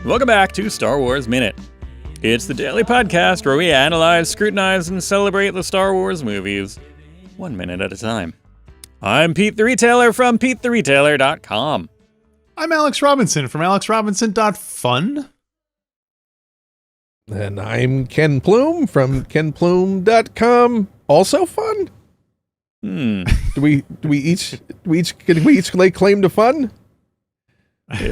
Welcome back to Star Wars Minute. It's the daily podcast where we analyze, scrutinize, and celebrate the Star Wars movies 1 minute at a time. I'm Pete the Retailer from PeteTheRetailer.com. I'm Alex Robinson from AlexRobinson.fun. And I'm Ken Plume from KenPlume.com. Also fun? Do we each lay claim to fun?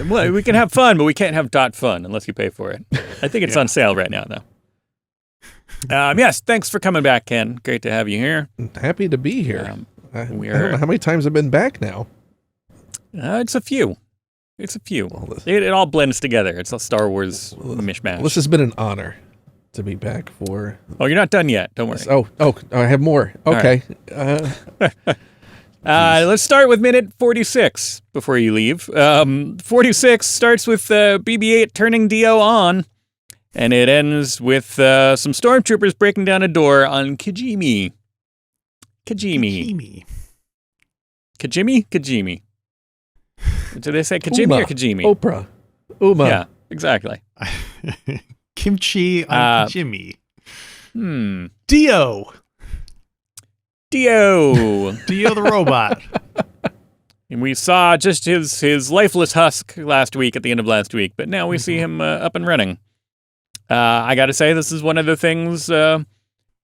Well, we can have fun, but we can't have .fun unless you pay for it. I think it's on sale right now, though. Yes, thanks for coming back, Ken. Great to have you here. Happy to be here. I don't know how many times I've been back now. It's a few. Well, it all blends together. It's a Star Wars mishmash. Well, this has been an honor to be back for... Oh, you're not done yet. Don't worry. Oh, I have more. Okay. Let's start with minute 46 before you leave. 46 starts with BB-8 turning Dio on, and it ends with some stormtroopers breaking down a door on Kijimi. Kijimi. Did they say Kijimi or Kijimi? Oprah. Uma. Yeah, exactly. Kimchi on Kijimi. Dio the robot. And we saw just his lifeless husk last week at the end of last week, but now we see him up and running. I got to say, this is one of the things one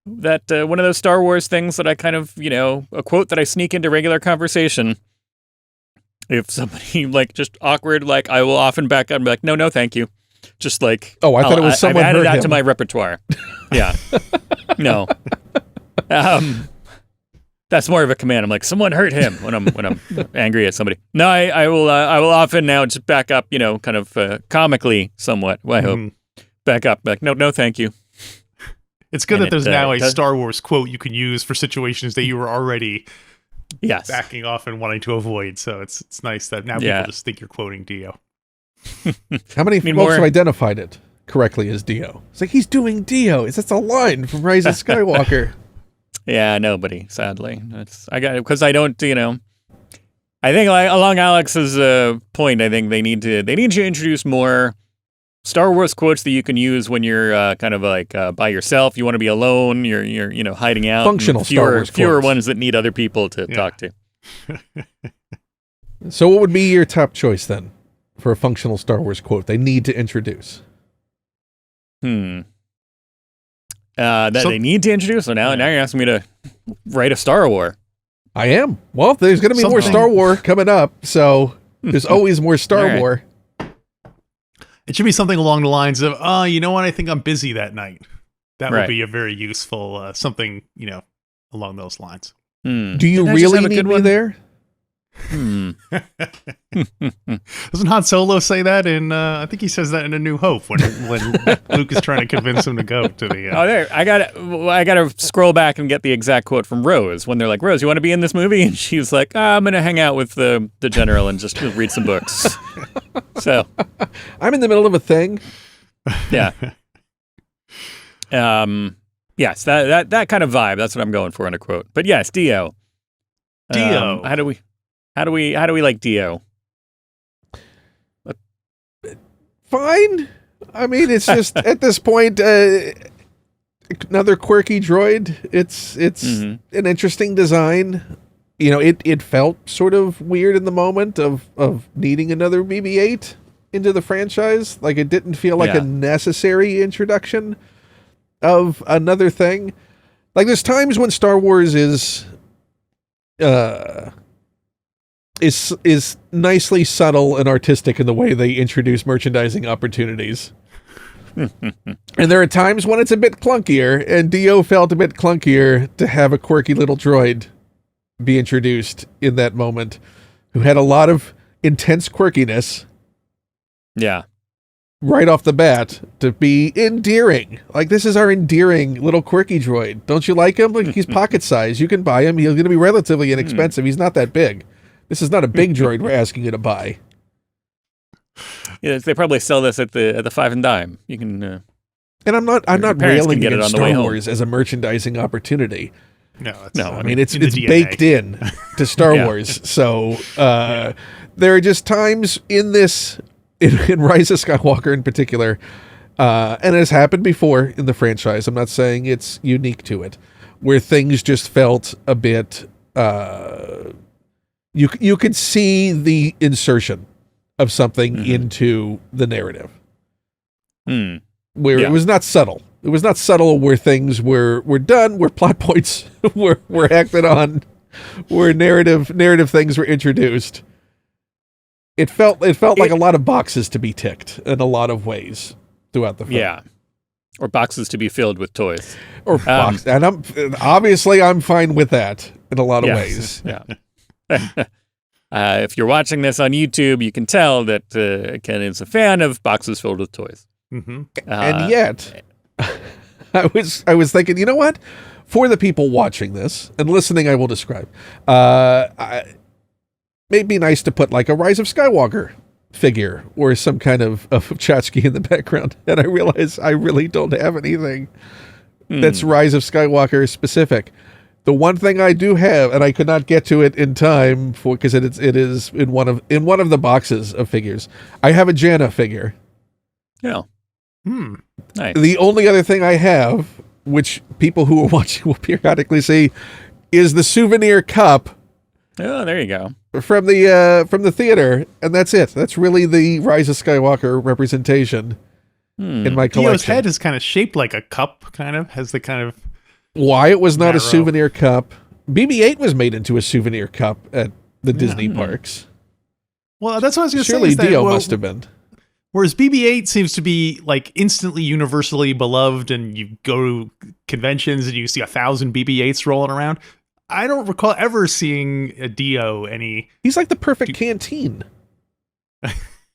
of those Star Wars things that I kind of, a quote that I sneak into regular conversation. If somebody just awkward, I will often back up and be like, no, thank you. Just like, oh, I thought it was someone I've added that him. to my repertoire. Yeah. No. That's more of a command. I'm like, someone hurt him when I'm angry at somebody. No, I will often now just back up, kind of comically somewhat. Well, I hope back up, like no, thank you. It's good that there's now a Star Wars quote you can use for situations that you were already backing off and wanting to avoid. So it's nice that now people just think you're quoting Dio. How many folks have identified it correctly as Dio? It's like, he's doing Dio. That's a line from Rise of Skywalker. Yeah, nobody, sadly. Because I don't, I think along Alex's point, I think they need to introduce more Star Wars quotes that you can use when you're kind of by yourself. You want to be alone. You're hiding out. Functional Star Wars quotes. Fewer ones that need other people to talk to. So what would be your top choice then for a functional Star Wars quote they need to introduce? They need to introduce? So now you're asking me to write a Star War. I am. Well, there's going to be more Star War coming up, so there's always more Star War. It should be something along the lines of, you know what, I think I'm busy that night. That would be a very useful something, along those lines. Do you really need me there? Doesn't Han Solo say that in I think he says that in A New Hope when Luke is trying to convince him to go to the there I gotta scroll back and get the exact quote from Rose when they're like, Rose, you want to be in this movie? And she's like, I'm gonna hang out with the general and just read some books. So I'm in the middle of a thing. Yeah. Yes, that kind of vibe, that's what I'm going for in a quote. But yes, Dio. How do we like Dio? Fine. I mean, it's just at this point another quirky droid. It's an interesting design. It felt sort of weird in the moment of needing another BB-8 into the franchise. Like, it didn't feel like a necessary introduction of another thing. Like, there's times when Star Wars is nicely subtle and artistic in the way they introduce merchandising opportunities. And there are times when it's a bit clunkier, and Dio felt a bit clunkier to have a quirky little droid be introduced in that moment, who had a lot of intense quirkiness. Yeah. Right off the bat, to be endearing. Like, this is our endearing little quirky droid. Don't you like him? Like, he's pocket size. You can buy him. He's going to be relatively inexpensive. He's not that big. This is not a big droid we're asking you to buy. Yeah, they probably sell this at the 5 and dime. You can. And I'm not railing against Star Wars as a merchandising opportunity. No, I mean it's baked in to Star Wars. So there are just times in this in Rise of Skywalker in particular, and it has happened before in the franchise. I'm not saying it's unique to it, where things just felt a bit. You could see the insertion of something into the narrative, where it was not subtle. It was not subtle where things were done, where plot points were acted on, where narrative things were introduced. It felt like a lot of boxes to be ticked in a lot of ways throughout the film. Yeah. Or boxes to be filled with toys. Or box, and I'm fine with that in a lot of ways. Yeah. If you're watching this on YouTube, you can tell that Ken is a fan of boxes filled with toys. And yet, I was thinking, you know what? For the people watching this and listening, I will describe. It'd be nice to put like a Rise of Skywalker figure or some kind of tchotchke in the background. And I realize I really don't have anything that's Rise of Skywalker specific. The one thing I do have, and I could not get to it in time because it is in one of the boxes of figures. I have a Janna figure. Yeah. Nice. The only other thing I have, which people who are watching will periodically see, is the souvenir cup. Oh, there you go. From the theater, and that's it. That's really the Rise of Skywalker representation in my collection. Dio's head is kind of shaped like a cup, kind of has the kind of. Why it was not a souvenir cup? BB-8 was made into a souvenir cup at the Disney parks. Well, that's what I was going to say. Surely Dio must have been. Whereas BB-8 seems to be like instantly universally beloved, and you go to conventions and you see 1,000 BB-8s rolling around. I don't recall ever seeing a Dio any. He's like the perfect canteen.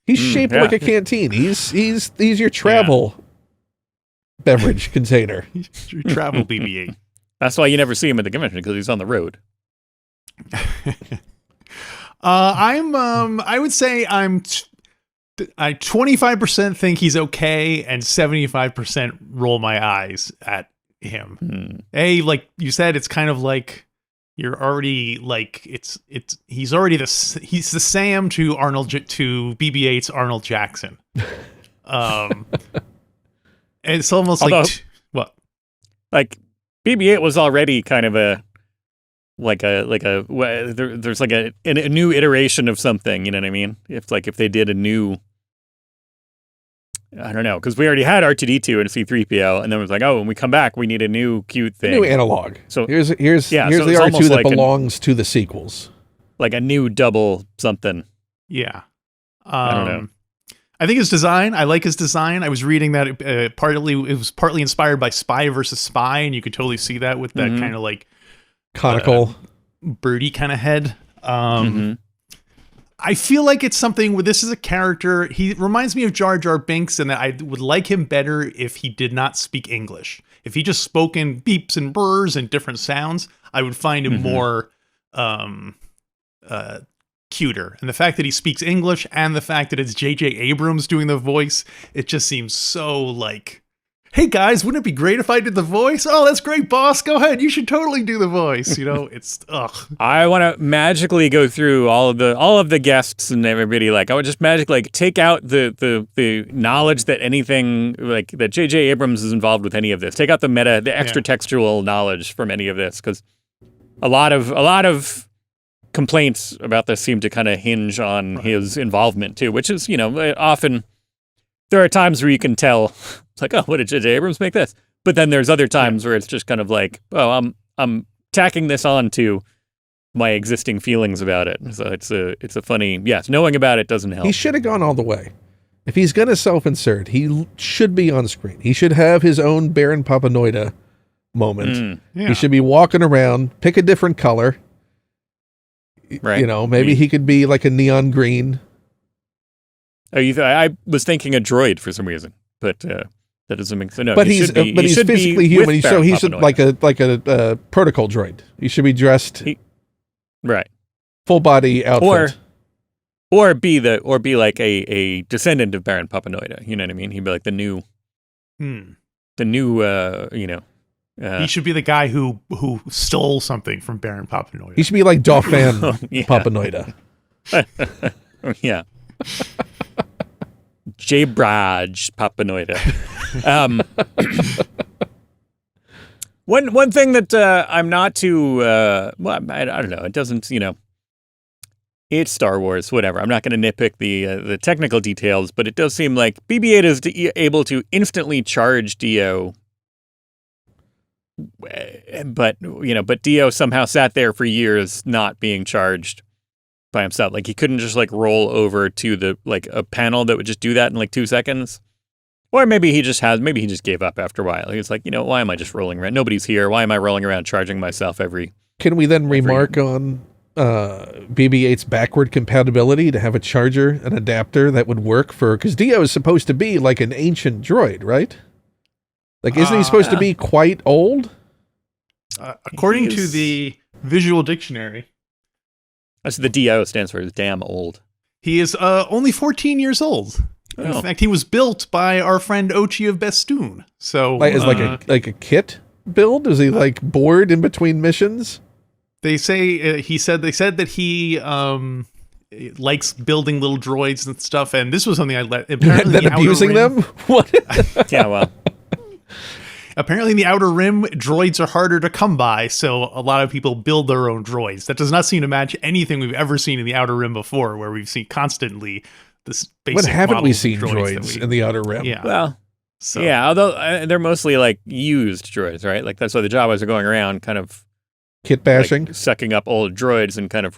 He's shaped like a canteen. He's your travel beverage container. Your travel BB-8. That's why you never see him at the convention, because he's on the road. I would say I 25% think he's okay, and 75% roll my eyes at him. Like you said, it's kind of like you're already like he's the Sam to BB-8's Arnold Jackson. It's almost like what? Like BB-8 was already kind of there's like a new iteration of something, you know what I mean? If they did a new, I don't know, because we already had R2-D2 and C-3PO, and then it was like, oh, when we come back, we need a new cute thing. A new analog. So here's the R2 that belongs to the sequels. Like a new double something. Yeah. I don't know. I think his design, I like his design. I was reading that it was partly inspired by Spy versus Spy, and you could totally see that with that kind of like conical birdie kind of head. I feel like it's something where this is a character. He reminds me of Jar Jar Binks, and that I would like him better if he did not speak English. If he just spoke in beeps and burrs and different sounds, I would find him more cuter. And the fact that he speaks English and the fact that it's J.J. Abrams doing the voice, it just seems so like, hey guys, wouldn't it be great if I did the voice? Oh, that's great, boss. Go ahead. You should totally do the voice. You know, it's I want to magically go through all of the guests and everybody. Like, I would just magically take out the knowledge that anything like that J.J. Abrams is involved with any of this. Take out the extra textual knowledge from any of this, because a lot of complaints about this seem to kind of hinge on his involvement too, which is, often there are times where you can tell it's like, oh, what did J.J. Abrams make this? But then there's other times where it's just kind of like, oh, I'm tacking this on to my existing feelings about it. So it's a funny, knowing about it doesn't help. He should have gone all the way. If he's going to self-insert, he should be on screen. He should have his own Baron Papanoida moment. He should be walking around, pick a different color. Right. Maybe he could be like a neon green. Oh, I was thinking a droid for some reason, but that doesn't make sense. No, but he's physically human, so he should like a protocol droid. He should be dressed full body outfit, or be like a descendant of Baron Papanoida. You know what I mean? He'd be like the new. He should be the guy who stole something from Baron Papanoida. He should be like Dauphin Papanoida. Yeah. J-Braj Papanoida. One thing that I'm not too well, I don't know. It doesn't, it's Star Wars, whatever. I'm not going to nitpick the technical details, but it does seem like BB-8 is able to instantly charge Dio. But Dio somehow sat there for years not being charged by himself. Like he couldn't just like roll over to a panel that would just do that in like 2 seconds. Or maybe he just gave up after a while. He was like, why am I just rolling around? Nobody's here. Why am I rolling around charging myself every... Can we then remark on BB-8's backward compatibility to have a charger, an adapter that would work because Dio is supposed to be like an ancient droid, right? Like, isn't he supposed to be quite old? According to the Visual Dictionary. That's the DO stands for, is damn old. He is only 14 years old. In fact, he was built by our friend Ochi of Bestoon. So, like a kit build? Is he like bored in between missions? They said that he likes building little droids and stuff, and this was something I let. Then abusing them? What? Yeah, well. Apparently, in the Outer Rim, droids are harder to come by, so a lot of people build their own droids. That does not seem to match anything we've ever seen in the Outer Rim before, where we've seen constantly this basic. When haven't we seen droids in the Outer Rim? Yeah. Well, so. yeah, although they're mostly like used droids, right? Like that's why the Jawas are going around kind of kit bashing, like, sucking up old droids and kind of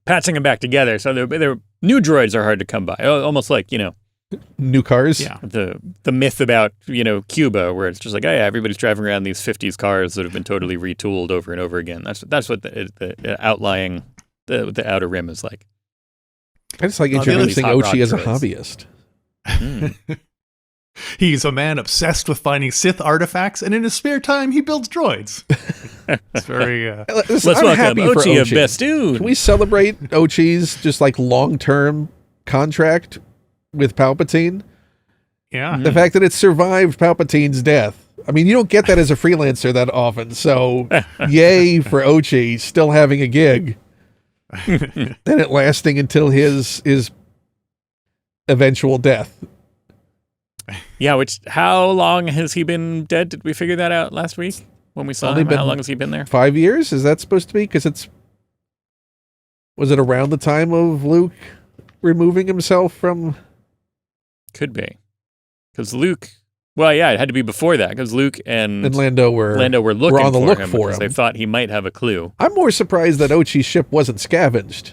patching them back together. So they're new droids are hard to come by. Almost like, new cars. Yeah. The myth about, Cuba, where it's just like, oh yeah, everybody's driving around these 50s cars that have been totally retooled over and over again. That's what the outlying the Outer Rim is like. I just like introducing Ochi as a hobbyist. He's a man obsessed with finding Sith artifacts, and in his spare time, he builds droids. It's very. Let's welcome Ochi of Bestoon. Can we celebrate Ochi's just like long-term contract with Palpatine? Yeah. The fact that it survived Palpatine's death. I mean, you don't get that as a freelancer that often. So, yay for Ochi still having a gig. Then it lasting until his eventual death. Yeah, how long has he been dead? Did we figure that out last week when we saw him? How long has he been there? 5 years? Is that supposed to be? Because was it around the time of Luke removing himself from... Could be. Because Luke... Well, yeah, it had to be before that, because Luke and Lando were looking on the look for because him. They thought he might have a clue. I'm more surprised that Ochi's ship wasn't scavenged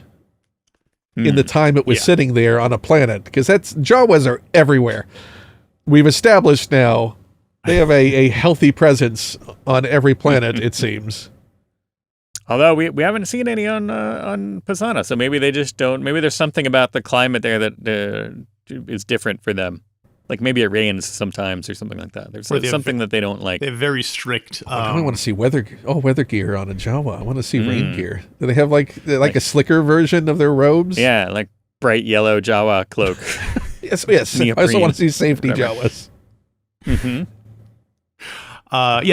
in the time it was sitting there on a planet, because Jawas are everywhere. We've established now they have a healthy presence on every planet, it seems. Although we haven't seen any on Pisana, so maybe they just don't. Maybe there's something about the climate there that is different for them. Like maybe it rains sometimes or something like that. There's something that they don't like. They have very strict. I want to see weather gear on a Jawa. I want to see rain gear. Do they have like a slicker version of their robes? Yeah, like bright yellow Jawa cloak. Yes. Neoprene, I also want to see safety Jawas. Mm-hmm.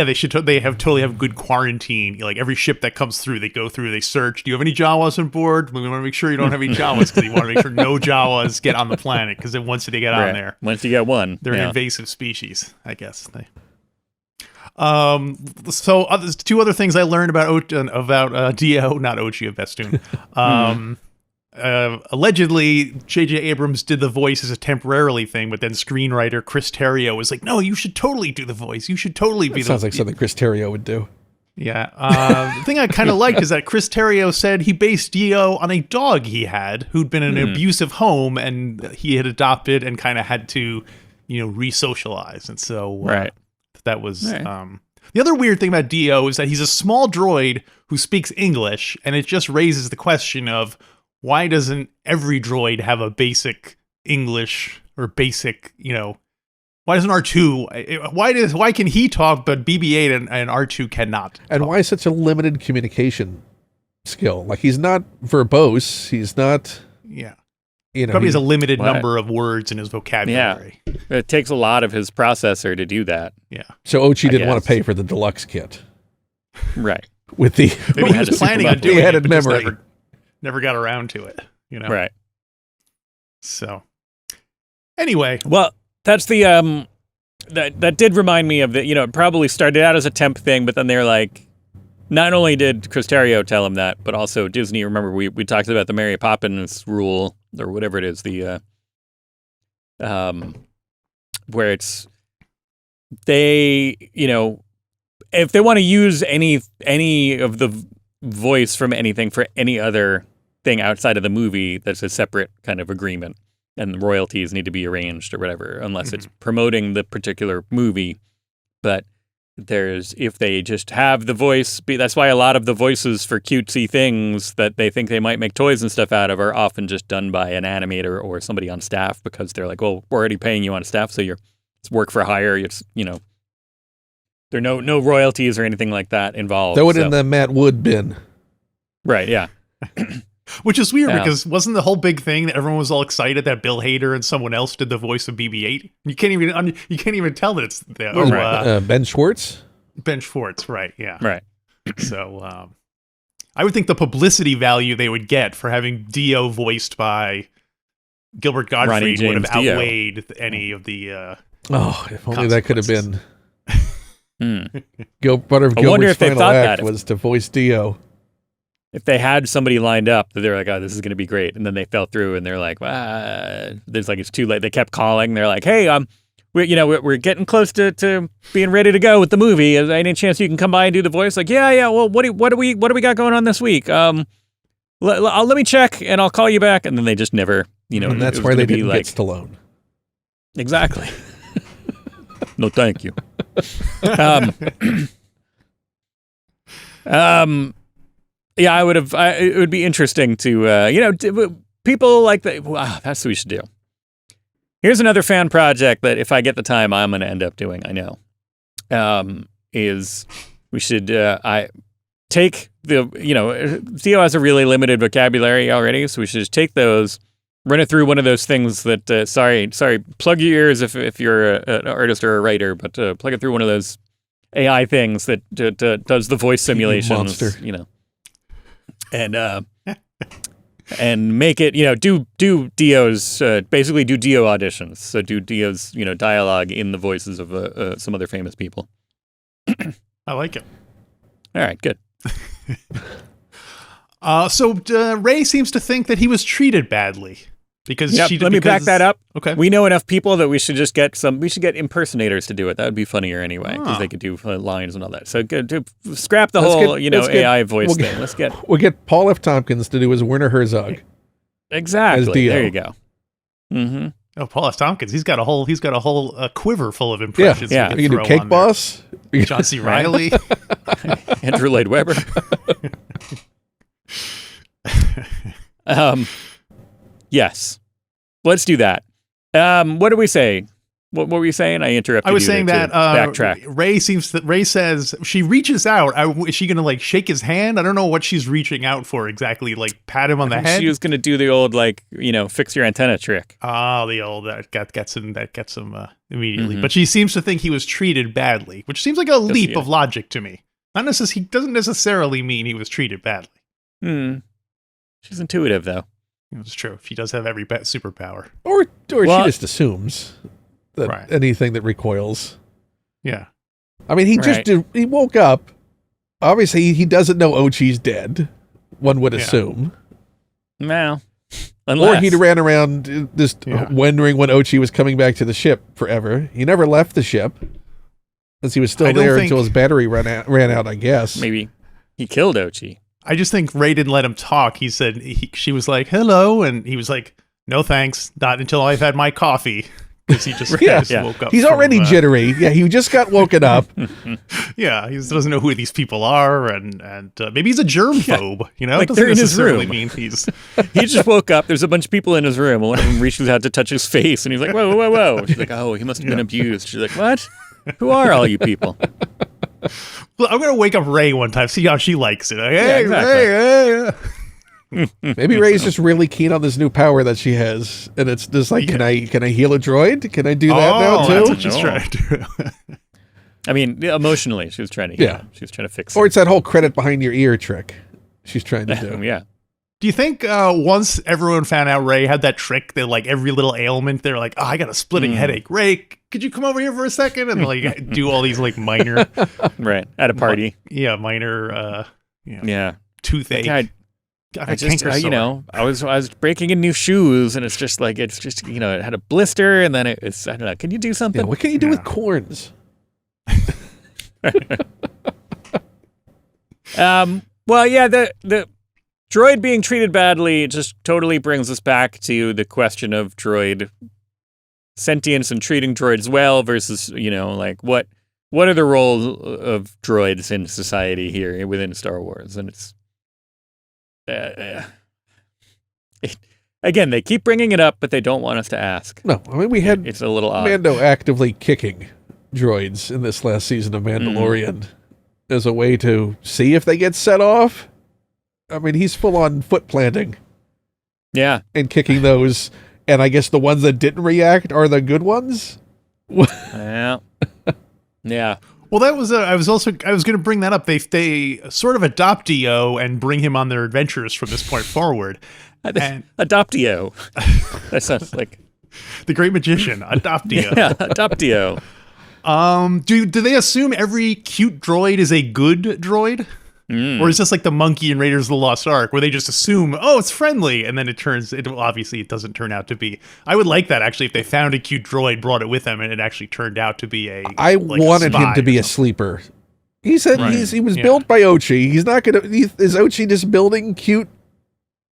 They should. They totally have good quarantine. Like every ship that comes through, they go through, they search. Do you have any Jawas on board? We want to make sure you don't have any Jawas because you want to make sure no Jawas get on the planet because then once they get on there, once you get one, they're an invasive species, I guess. So there's two other things I learned about Dio, not Ochi of Bestoon. Allegedly, J.J. Abrams did the voice as a temporarily thing, but then screenwriter Chris Terrio was like, "No, you should totally do the voice. You should totally be." Sounds like something Chris Terrio would do. Yeah. The thing I kind of liked is that Chris Terrio said he based Dio on a dog he had who'd been in an abusive home, and he had adopted and kind of had to, re-socialize, and so that was. Right. The other weird thing about Dio is that he's a small droid who speaks English, and it just raises the question of, why doesn't every droid have a basic English or basic, why doesn't R2, why can he talk but BB-8 and R2 cannot talk? And why such a limited communication skill? Like he's not verbose, he's not... Yeah. Probably has a limited number of words in his vocabulary. Yeah. It takes a lot of his processor to do that. Yeah. So Ochi didn't want to pay for the deluxe kit. Right. With the... Maybe he was planning on doing it, but memory. Never got around to it, Right. So, Anyway, Well, that's the that did remind me of the, it probably started out as a temp thing, but then they're like, not only did Chris Terrio tell him that, but also Disney. Remember, we talked about the Mary Poppins rule or whatever it is, the where it's they, if they want to use any of the voice from anything for any other thing outside of the movie, that's a separate kind of agreement, and the royalties need to be arranged or whatever, unless it's promoting the particular movie. But if they just have the voice, that's why a lot of the voices for cutesy things that they think they might make toys and stuff out of are often just done by an animator or somebody on staff, because they're like, well, we're already paying you on staff, so it's work for hire. It's, there are no royalties or anything like that involved. Throw it in the Matt Wood bin. Right, yeah. Which is weird because wasn't the whole big thing that everyone was all excited that Bill Hader and someone else did the voice of BB-8? You can't even tell that it's Ben Schwartz. Ben Schwartz, right? Yeah, right. So I would think the publicity value they would get for having Dio voiced by Gilbert Gottfried would have outweighed any of the. If only that could have been. I Part of wonder Gilbert's if they final thought act that was to voice Dio. If they had somebody lined up that they're like, oh, this is going to be great, and then they fell through, and they're like, it's too late. They kept calling. They're like, hey, we're getting close to being ready to go with the movie. Is there any chance you can come by and do the voice? Like, yeah. Well, what do we got going on this week? Let me check, and I'll call you back. And then they just never, And that's why they didn't get Stallone. Exactly. No, thank you. Yeah, I would have. It would be interesting to, people like that. Wow, that's what we should do. Here's another fan project that if I get the time, I'm going to end up doing. I know. Is we should I take Theo has a really limited vocabulary already, so we should just take those, run it through one of those things that. Sorry, plug your ears if you're an artist or a writer, but plug it through one of those AI things that does the voice simulations. Monster. And make it, do Dio's, basically do Dio auditions. So do Dio's, dialogue in the voices of some other famous people. I like it. All right, good. So Ray seems to think that he was treated badly because let me back that up. Okay. We know enough people that we should just get impersonators to do it. That would be funnier anyway, because they could do lines and all that. So scrap the whole, AI voice thing. We'll get Paul F. Tompkins to do his Werner Herzog. Exactly. As Dio. There you go. Mm-hmm. Oh, Paul F. Tompkins. He's got a whole quiver full of impressions. Yeah. You can do Cake Boss. John C. Reilly. Andrew Lloyd Webber. Yes. Let's do that. What do we say? What were you saying? I interrupted you. I was saying that backtrack. Ray says she reaches out. Is she going to shake his hand? I don't know what she's reaching out for exactly. Pat him on the head. She was going to do the old fix your antenna trick. Oh, the old that gets him immediately. Mm-hmm. But she seems to think he was treated badly, which seems like a leap of logic to me. Not necessarily. He doesn't necessarily mean he was treated badly. She's intuitive though. It's true. She does have every superpower. Or she just assumes that anything that recoils. Yeah. I mean, he woke up. Obviously, he doesn't know Ochi's dead, one would assume. No. Or he ran around just wondering when Ochi was coming back to the ship forever. He never left the ship, as he was still there until his battery ran out, I guess. Maybe he killed Ochi. I just think Ray didn't let him talk. He said, she was like, hello. And he was like, no, thanks. Not until I've had my coffee. Because he just, woke up. He's already jittery. Yeah, he just got woken up. Yeah, he doesn't know who these people are. And maybe he's a germ phobe. It doesn't they're in his room. mean he's... He just woke up. There's a bunch of people in his room. And one of them reaches out to touch his face. And he's like, whoa, whoa, whoa. She's like, oh, he must have been abused. She's like, what? Who are all you people? Well, I'm going to wake up Ray one time, see how she likes it. Maybe Ray's just really keen on this new power that she has. And it's just like, can I heal a droid? Can I do that now, too? That's what she's trying to do. I mean, emotionally, she was trying to heal. She was trying to fix it. Or it's that whole credit behind your ear trick she's trying to do. Yeah. Do you think once everyone found out Ray had that trick that like every little ailment, they're like, oh, I got a splitting headache. Ray, could you come over here for a second? And like do all these like minor. Right. At a party. Minor, Yeah. toothache. I just, I was breaking in new shoes, and it's just, it had a blister, and then it's, I don't know. Can you do something? Yeah, what can you do with corns? Well, yeah, the droid being treated badly just totally brings us back to the question of droid sentience and treating droids well versus, what are the roles of droids in society here within Star Wars? And it's again, they keep bringing it up, but they don't want us to ask. No, I mean, we had it's a little odd. Mando actively kicking droids in this last season of Mandalorian as a way to see if they get set off. I mean, he's full on foot planting. Yeah. And kicking those. And I guess the ones that didn't react are the good ones. Yeah. Yeah. Well, that was I was going to bring that up. They sort of adopt Dio and bring him on their adventures from this point forward. And Adoptio. That sounds like the Great Magician. Adoptio. Yeah, Adoptio. Do they assume every cute droid is a good droid? Or is this like the monkey in Raiders of the Lost Ark, where they just assume, oh, it's friendly, and then it doesn't turn out to be. I would like that, actually, if they found a cute droid, brought it with them, and it actually turned out to be I wanted him to be a sleeper. He said he was built by Ochi. He's not going to... Is Ochi just building cute,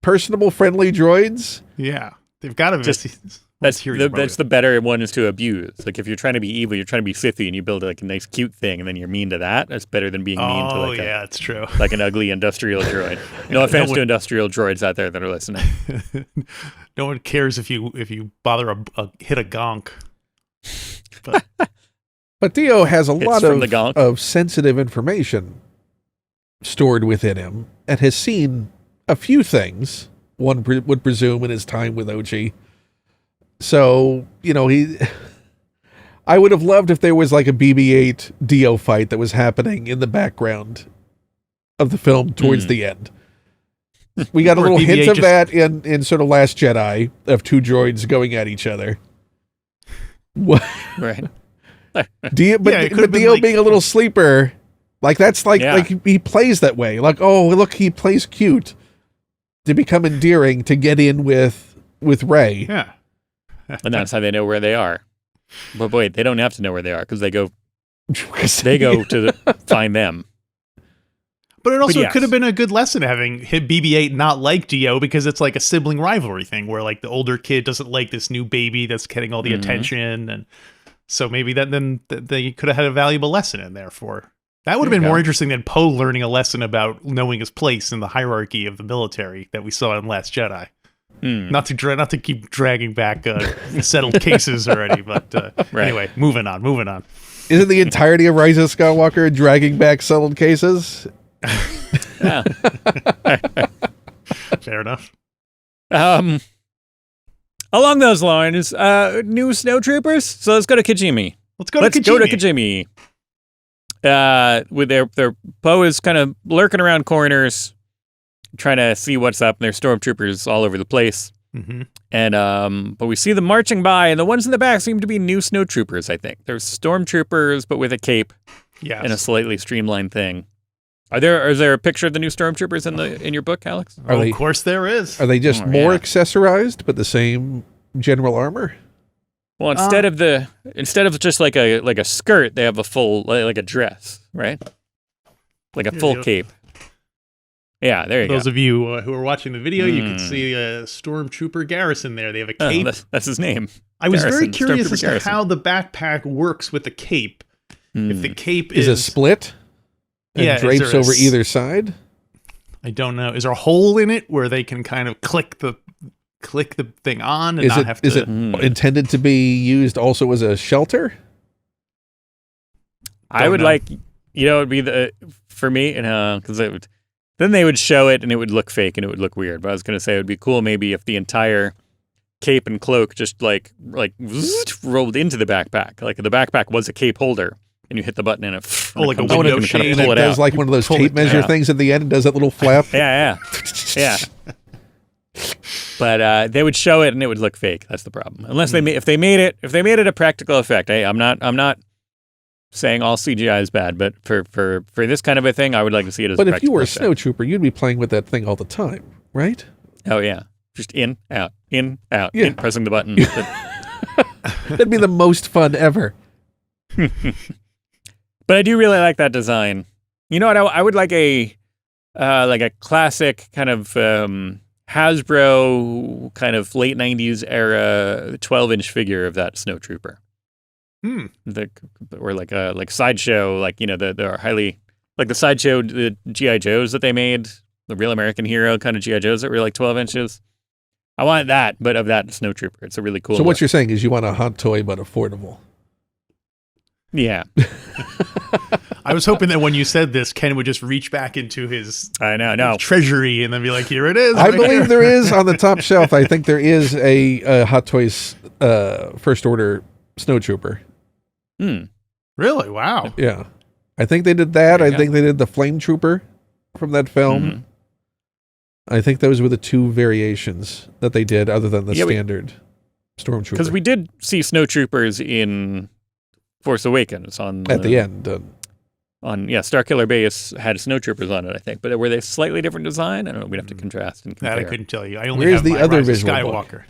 personable, friendly droids? Yeah. They've got to... That's the better one is to abuse. Like, if you're trying to be evil, you're trying to be Sithy, and you build like a nice cute thing, and then you're mean to that. That's better than being mean to like it's true. Like an ugly industrial droid. No offense to industrial droids out there that are listening. No one cares if you bother hit a gonk. But Dio has a lot of sensitive information stored within him, and has seen a few things, one would presume, in his time with Ochi. So, I would have loved if there was like a BB-8 Dio fight that was happening in the background of the film towards the end. We got a little hint of that in sort of Last Jedi, of two droids going at each other. What? Right. Dio being a little sleeper, like that's like he plays that way. Like, oh, look, he plays cute to become endearing to get in with Rey. Yeah. And that's how they know where they are. But wait, they don't have to know where they are because they go to find them. But it also could have been a good lesson having BB-8 not like Dio, because it's like a sibling rivalry thing where like the older kid doesn't like this new baby that's getting all the attention, and so maybe then they could have had a valuable lesson in there for. That would have been more interesting than Poe learning a lesson about knowing his place in the hierarchy of the military that we saw in Last Jedi. Not to keep dragging back settled cases already, but anyway, moving on. Isn't the entirety of Rise of Skywalker dragging back settled cases? Yeah. Fair enough. Along those lines, new snowtroopers. So let's go to Kijimi. Let's go to Kijimi. With their Poe is kind of lurking around corners, trying to see what's up, and there's stormtroopers all over the place. Mm-hmm. And but we see them marching by, and the ones in the back seem to be new snowtroopers. I think there's stormtroopers, but with a cape, and a slightly streamlined thing. Is there a picture of the new stormtroopers in your book, Alex? Of course there is. Are they just more accessorized, but the same general armor? Well, instead of just like a skirt, they have a full like a dress, right? Like a full cape. Yeah, there you go. Those of you who are watching the video, you can see a Stormtrooper Garrison there. They have a cape. That's his name. I was very curious as to how the backpack works with the cape. If the cape is a split and drapes over either side? I don't know. Is there a hole in it where they can kind of click the thing on and not have to... Is it intended to be used also as a shelter? I would like, it'd be for me, because then they would show it and it would look fake and it would look weird. But I was going to say it would be cool maybe if the entire cape and cloak just like rolled into the backpack. Like the backpack was a cape holder and you hit the button and it like a window shade. It does like one of those tape measure things at the end and does that little flap. Yeah. But they would show it and it would look fake. That's the problem. Unless if they made it a practical effect. Hey, I'm not saying all CGI is bad, but for this kind of a thing, I would like to see it as. But a if you were a effect. snowtrooper, you'd be playing with that thing all the time, right? Oh yeah, just in, out, Yeah. in, pressing the button. That'd be the most fun ever. But I do really like that design. You know what? I would like a classic kind of Hasbro kind of late 90s era 12-inch figure of that snowtrooper. Or like sideshow, like, you know, the highly like the sideshow the GI Joes that they made, the Real American Hero kind of GI Joes that were like 12 inches. I want that, but of that snowtrooper. It's a really cool. So what you're saying is you want a hot toy but affordable. Yeah. I was hoping that when you said this, Ken would just reach back into his treasury and then be like, here it is. I believe there is on the top shelf. I think there is a Hot Toys First Order snowtrooper. Really? Wow. Yeah. I think they did that. There I you think they did the Flame Trooper from that film. Mm-hmm. I think those were the two variations that they did other than the standard Stormtrooper. Because we did see snowtroopers in Force Awakens at the end. Starkiller Base had snowtroopers on it, I think. But were they slightly different design? I don't know. We'd have to contrast and compare. That I couldn't tell you. I only Where's have the my other Rise of visual Skywalker.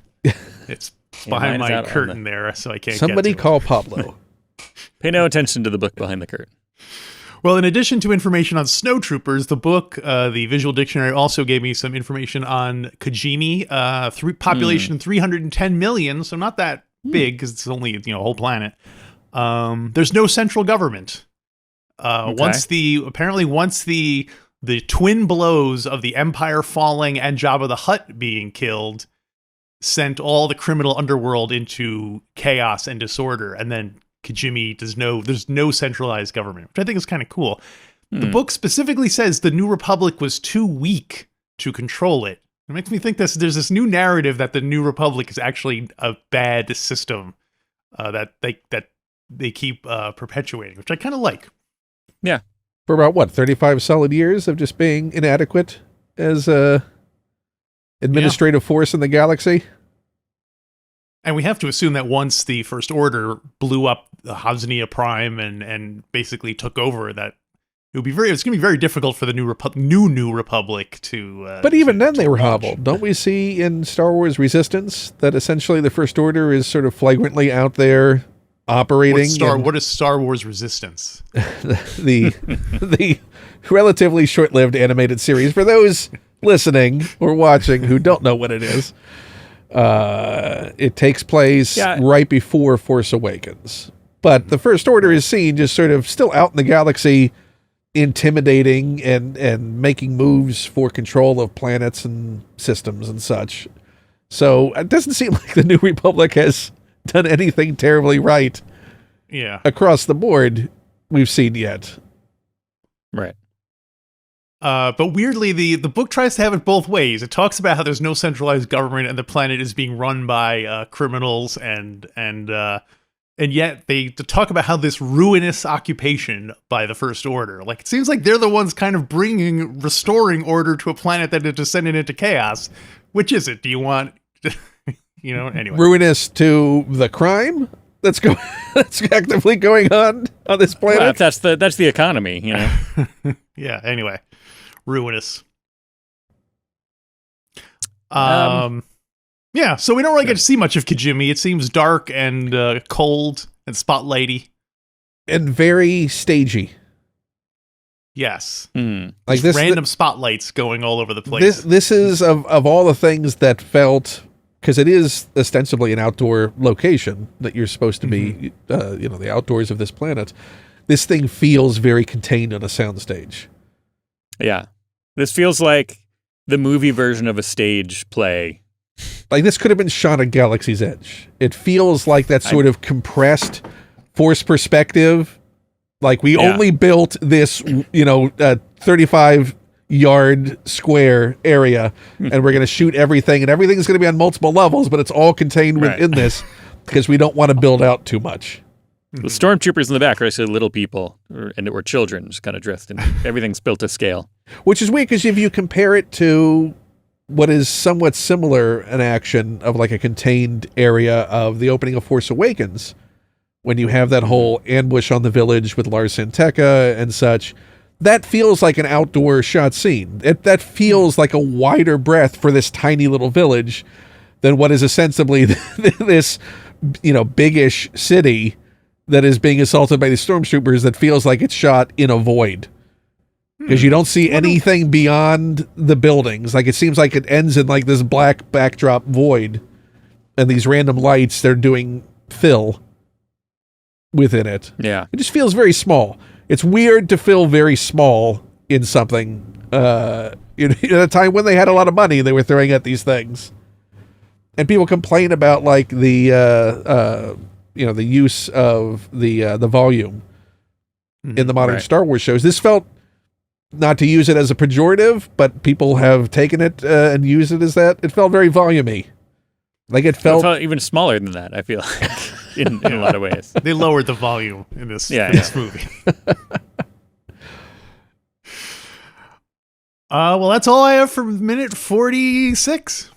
It's Yeah, behind mine's my out on curtain there, so I can't Somebody get to call it. Pablo. Pay no attention to the book behind the curtain. Well, in addition to information on snowtroopers, the book, the visual dictionary, also gave me some information on Kijimi. Population 310 million, so not that big because it's only a whole planet. There's no central government. Once the twin blows of the Empire falling and Jabba the Hutt being killed sent all the criminal underworld into chaos and disorder, and then Kijimi there's no centralized government, which I think is kind of cool. The book specifically says the New Republic was too weak to control it. It makes me think there's this new narrative that the New Republic is actually a bad system that they keep perpetuating, which I kind of like. Yeah. For about 35 solid years of just being inadequate as a administrative force in the galaxy. And we have to assume that once the First Order blew up the Hosnia Prime and basically took over, that it's going to be very difficult for the New Republic to. But even then, they were launch. hobbled. Don't we see in Star Wars Resistance that essentially the First Order is sort of flagrantly out there operating? What is Star Wars Resistance? the relatively short-lived animated series. For those listening or watching who don't know what it is, it takes place right before Force Awakens. But the First Order is seen just sort of still out in the galaxy, intimidating and making moves for control of planets and systems and such. So it doesn't seem like the New Republic has done anything terribly right across the board we've seen yet. Right. But weirdly, the book tries to have it both ways. It talks about how there's no centralized government and the planet is being run by criminals, and yet they talk about how this ruinous occupation by the First Order. Like, it seems like they're the ones kind of restoring order to a planet that is descended into chaos. Which is it? Do you want, anyway. Ruinous to the crime that's actively going on this planet? Well, that's the economy, Yeah, anyway. Ruinous. Yeah, so we don't really get to see much of Kijimi. It seems dark and cold and spotlighty. And very stagey. Yes. Like just random spotlights going all over the place. This is of all the things that felt, because it is ostensibly an outdoor location that you're supposed to be, the outdoors of this planet. This thing feels very contained on a soundstage. Yeah. This feels like the movie version of a stage play. Like this could have been shot at Galaxy's Edge. It feels like that sort of compressed force perspective. Like we only built this, 35-yard square area, and we're going to shoot everything, and everything's going to be on multiple levels, but it's all contained within this because we don't want to build out too much. The stormtroopers in the back are actually little people or children, just kind of dressed in. Everything's built to scale. Which is weird because if you compare it to what is somewhat similar an action of like a contained area of the opening of Force Awakens, when you have that whole ambush on the village with Lars Santeca and such. That feels like an outdoor shot scene. That feels like a wider breadth for this tiny little village than what is ostensibly this, biggish city that is being assaulted by the Stormtroopers that feels like it's shot in a void. Because you don't see anything beyond the buildings. Like, it seems like it ends in like this black backdrop void, and these random lights, they're doing fill within it. Yeah. It just feels very small. It's weird to feel very small in something. At a time when they had a lot of money, they were throwing at these things. And people complain about like the use of the volume in the modern Star Wars shows. This felt, not to use it as a pejorative, but people have taken it and used it as that. It felt very volume-y. Like it felt even smaller than that, I feel like, in a lot of ways. They lowered the volume in this movie. Well, that's all I have for minute 46.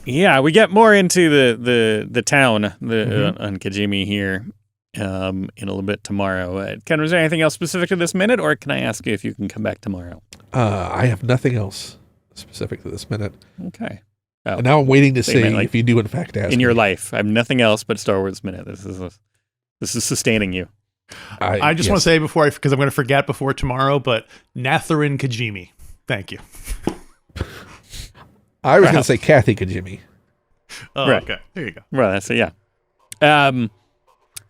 Yeah, we get more into the town on Kijimi here in a little bit tomorrow. Ken, was there anything else specific to this minute, or can I ask you if you can come back tomorrow? I have nothing else specific to this minute. Okay. Oh. And now I'm waiting to see if you do in fact ask in your life. I have nothing else but Star Wars Minute. This is sustaining you. I just want to say because I'm going to forget before tomorrow, but Natharin Kijimi. Thank you. I was going to say Kathy Kijimi. Oh, right. Okay. There you go. Well, that's it. Yeah.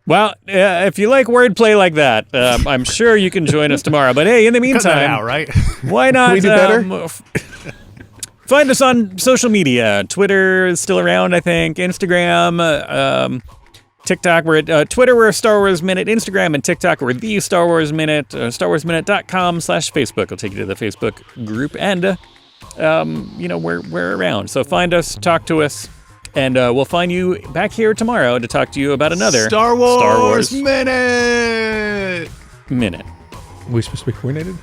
Well, if you like wordplay like that, I'm sure you can join us tomorrow. But hey, in the meantime, cut that out, right? Why not? Can we do better? Find us on social media. Twitter is still around, I think. Instagram, TikTok. We're at Twitter, we're Star Wars Minute. Instagram and TikTok, we're The Star Wars Minute. StarWarsMinute.com/Facebook will take you to the Facebook group. And, we're around. So find us, talk to us, and we'll find you back here tomorrow to talk to you about another Star Wars Minute. Minute. Are we supposed to be coordinated?